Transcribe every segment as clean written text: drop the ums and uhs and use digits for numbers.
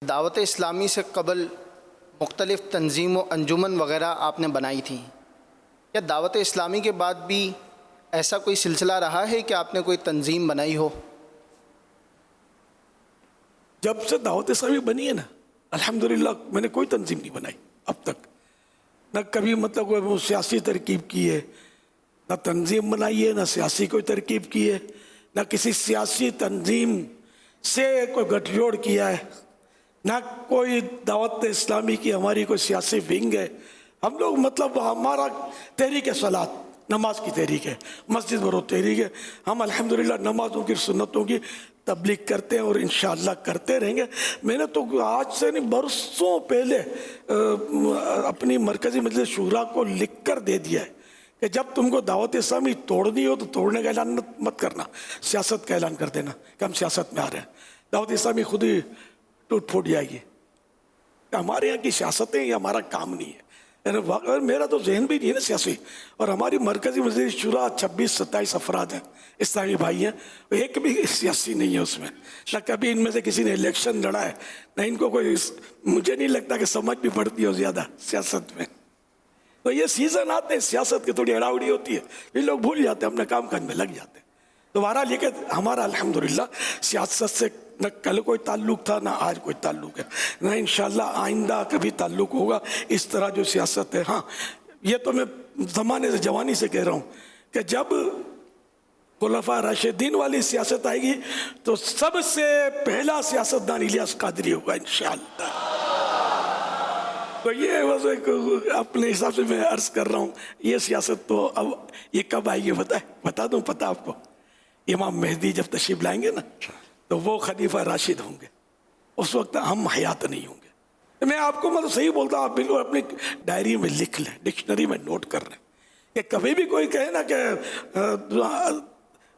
دعوت اسلامی سے قبل مختلف تنظیم و انجمن وغیرہ آپ نے بنائی تھیں، کیا دعوت اسلامی کے بعد بھی ایسا کوئی سلسلہ رہا ہے کہ آپ نے کوئی تنظیم بنائی ہو؟ جب سے دعوت اسلامی بنی ہے نا، الحمدللہ میں نے کوئی تنظیم نہیں بنائی اب تک، نہ کبھی مطلب کوئی سیاسی ترکیب کی ہے، نہ تنظیم بنائی ہے، نہ سیاسی کوئی ترکیب کی ہے، نہ کسی سیاسی تنظیم سے کوئی گٹھ جوڑ کیا ہے، نہ کوئی دعوت اسلامی کی ہماری کوئی سیاسی ونگ ہے۔ ہم لوگ مطلب ہمارا تحریک صلاۃ، نماز کی تحریک ہے، مسجد برو تحریک ہے۔ ہم الحمدللہ نمازوں کی سنتوں کی تبلیغ کرتے ہیں اور انشاءاللہ کرتے رہیں گے۔ میں نے تو آج سے نہیں برسوں پہلے اپنی مرکزی مجلس شورا کو لکھ کر دے دیا ہے کہ جب تم کو دعوت اسلامی توڑنی ہو تو توڑنے کا اعلان مت کرنا، سیاست کا اعلان کر دینا کہ ہم سیاست میں آ رہے ہیں۔ دعوت اسلامی خود ہی ٹوٹ پھوٹ جائے گی۔ ہمارے یہاں کی سیاستیں یہ ہمارا کام نہیں ہے، میرا تو ذہن بھی نہیں ہے نا سیاسی، اور ہماری مرکزی مجلس شورا 26-27 افراد ہیں، اسلامی بھائی ہیں، ایک بھی سیاسی نہیں ہے اس میں، نہ کبھی ان میں سے کسی نے الیکشن لڑا ہے، نہ ان کو کوئی، مجھے نہیں لگتا کہ سمجھ بھی پڑتی ہو زیادہ سیاست میں۔ تو یہ سیزن آتے ہیں سیاست کی، تھوڑی اڑاوڑی ہوتی ہے، یہ لوگ بھول جاتے ہیں، اپنے کام کاج میں لگ جاتے ہیں۔ دوبارہ لے کے ہمارا الحمدللہ سیاست سے نہ کل کوئی تعلق تھا، نہ آج کوئی تعلق ہے، نہ انشاءاللہ آئندہ کبھی تعلق ہوگا اس طرح جو سیاست ہے۔ ہاں، یہ تو میں زمانے سے، جوانی سے کہہ رہا ہوں کہ جب خلفاء راشدین والی سیاست آئے گی تو سب سے پہلا سیاستدان الیاس قادری ہوگا انشاءاللہ۔ تو یہ بس اپنے حساب سے میں عرض کر رہا ہوں، یہ سیاست تو اب یہ کب آئے گی بتا دوں پتہ آپ کو؟ امام مہدی جب تشریف لائیں گے نا تو وہ خلیفہ راشد ہوں گے، اس وقت ہم حیات نہیں ہوں گے۔ میں آپ کو مطلب صحیح بولتا ہوں، آپ بالکل اپنی ڈائری میں لکھ لیں، ڈکشنری میں نوٹ کر لیں کہ کبھی بھی کوئی کہے نا کہ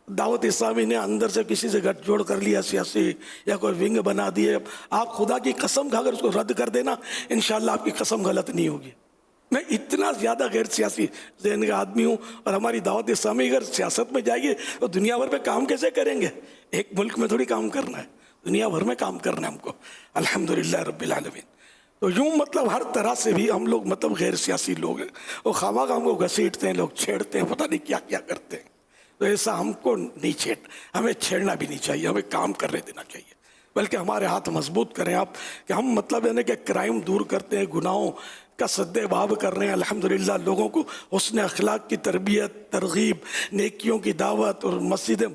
دعوت اسلامی نے اندر سے کسی سے گٹھ جوڑ کر لیا سیاسی، یا کوئی ونگ بنا دیے، آپ خدا کی قسم کھا کر اس کو رد کر دینا، انشاءاللہ آپ کی قسم غلط نہیں ہوگی۔ میں اتنا زیادہ غیر سیاسی ذہن کا آدمی ہوں، اور ہماری دعوت اسلامی اگر سیاست میں جائے گی تو دنیا بھر میں کام کیسے کریں گے؟ ایک ملک میں تھوڑی کام کرنا ہے، دنیا بھر میں کام کرنا ہے ہم کو، الحمدللہ رب العالمین۔ تو یوں مطلب ہر طرح سے بھی ہم لوگ مطلب غیر سیاسی لوگ ہیں، اور خواہ ہم کو گھسیٹتے ہیں، لوگ چھیڑتے ہیں، پتہ نہیں کیا کیا کرتے ہیں۔ تو ایسا ہم کو نہیں ہمیں چھیڑنا بھی نہیں چاہیے، ہمیں کام کرنے دینا چاہیے، بلکہ ہمارے ہاتھ مضبوط کریں آپ کہ ہم مطلب ہے کہ کرائم دور کرتے ہیں، گناہوں کا سد باب کر رہے ہیں، الحمدللہ لوگوں کو حسن اخلاق کی تربیت، ترغیب، نیکیوں کی دعوت اور مسجدیں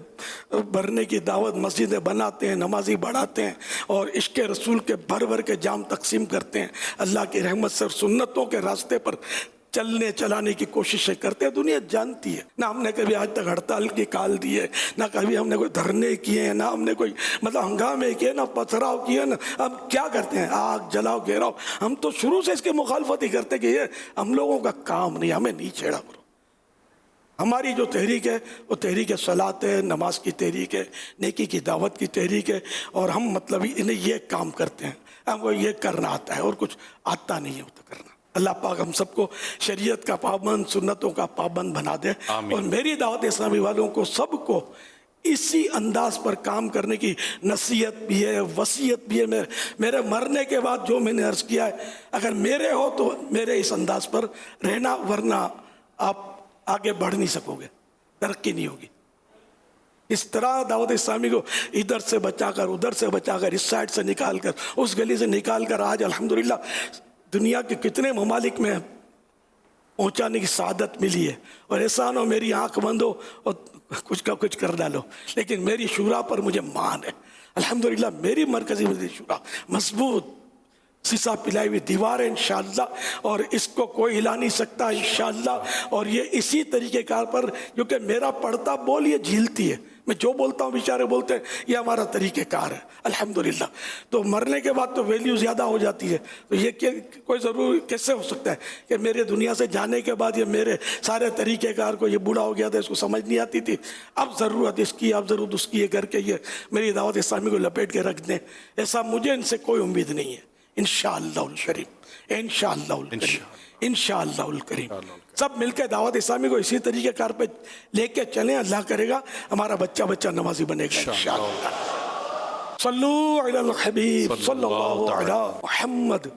بھرنے کی دعوت، مسجدیں بناتے ہیں، نمازی بڑھاتے ہیں، اور عشق رسول کے بھر بھر کے جام تقسیم کرتے ہیں، اللہ کی رحمت سے اور سنتوں کے راستے پر چلنے چلانے کی کوششیں کرتے ہیں۔ دنیا جانتی ہے، نہ ہم نے کبھی آج تک ہڑتال کی کال دی ہے، نہ کبھی ہم نے کوئی دھرنے کیے ہیں، نہ ہم نے کوئی مطلب ہنگامے کیے، نہ پتھراؤ کیے، نہ ہم کیا کرتے ہیں، آگ جلاؤ گھیراؤ، ہم تو شروع سے اس کی مخالفت ہی کرتے کہ یہ ہم لوگوں کا کام نہیں، ہمیں نہیں چھیڑا کرو۔ ہماری جو تحریک ہے وہ تحریک صلاۃ ہے، نماز کی تحریک ہے، نیکی کی دعوت کی تحریک ہے، اور ہم مطلب انہیں یہ کام کرتے ہیں، ہم کو یہ کرنا آتا ہے اور کچھ آتا نہیں ہوتا کرنا۔ اللہ پاک ہم سب کو شریعت کا پابند، سنتوں کا پابند بنا دے، اور میری دعوت اسلامی والوں کو سب کو اسی انداز پر کام کرنے کی نصیحت بھی ہے، وصیت بھی ہے۔ میرے مرنے کے بعد جو میں نے عرض کیا ہے، اگر میرے ہو تو میرے اس انداز پر رہنا، ورنہ آپ آگے بڑھ نہیں سکو گے، ترقی نہیں ہوگی۔ اس طرح دعوت اسلامی کو ادھر سے بچا کر، ادھر سے بچا کر، اس سائڈ سے نکال کر، اس گلی سے نکال کر، آج الحمدللہ دنیا کے کتنے ممالک میں پہنچانے کی سعادت ملی ہے، اور ایسا نہ ہو میری آنکھ بند ہو اور کچھ کا کچھ کر ڈالو، لیکن میری شورا پر مجھے مان ہے الحمدللہ۔ میری مرکزی مجلس شورا مضبوط سیسا پلائی ہوئی دیوار ہے انشاءاللہ، اور اس کو کوئی ہلا نہیں سکتا انشاءاللہ، اور یہ اسی طریقے کار پر، کیونکہ میرا پڑھتا بول یہ جھیلتی ہے، میں جو بولتا ہوں بیچارے بولتے ہیں، یہ ہمارا طریقہ کار ہے الحمدللہ۔ تو مرنے کے بعد تو ویلیو زیادہ ہو جاتی ہے، تو یہ کوئی ضرور کیسے ہو سکتا ہے کہ میرے دنیا سے جانے کے بعد یہ میرے سارے طریقہ کار کو، یہ بوڑھا ہو گیا تھا، اس کو سمجھ نہیں آتی تھی، اب ضرورت اس کی، اب ضرورت اس کی، یہ کر کے یہ میری دعوت اسلامی کو لپیٹ کے رکھ دیں، ایسا مجھے ان سے کوئی امید نہیں ہے انشاءاللہ الکریم، انشاءاللہ الکریم، انشاءاللہ الکریم۔ سب مل کے دعوت اسلامی کو اسی طریقے کار پہ لے کے چلیں، اللہ کرے گا ہمارا بچہ نمازی بنے گا انشاءاللہ۔ صلو علی الحبیب صلی اللہ علی محمد.